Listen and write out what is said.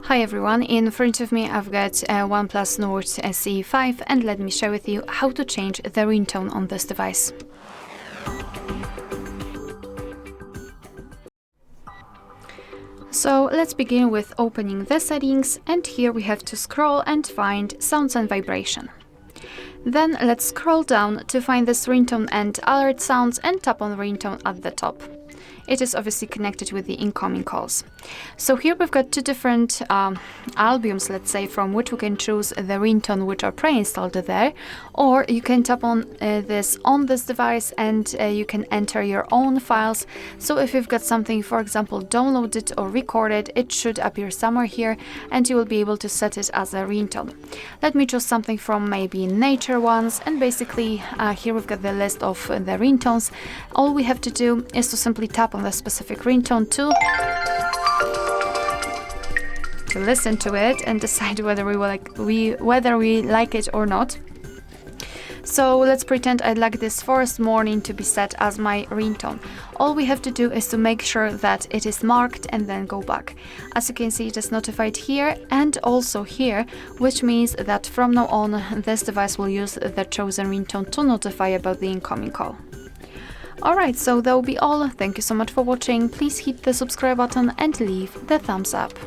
Hi everyone, in front of me I've got a OnePlus Nord CE 5 and let me share with you how to change the ringtone on this device. So let's begin with opening the settings, and here we have to scroll and find sounds and vibration. Then let's scroll down to find this ringtone and alert sounds and tap on ringtone at the top. It is obviously connected with the incoming calls. So here we've got two different albums, let's say, from which we can choose the ringtone which are pre-installed there, or you can tap on this on this device and you can enter your own files. So if you've got something, for example, downloaded or recorded, it should appear somewhere here and you will be able to set it as a ringtone. Let me choose something from maybe nature ones, and basically here we've got the list of the ringtones. All we have to do is to simply tap on the specific ringtone to listen to it and decide whether we like it or not. So let's pretend I'd like this forest morning to be set as my ringtone. All we have to do is to make sure that it is marked and then go back. As you can see, it is notified here and also here, which means that from now on this device will use the chosen ringtone to notify about the incoming call. Alright, so that will be all. Thank you so much for watching. Please hit the subscribe button and leave the thumbs up.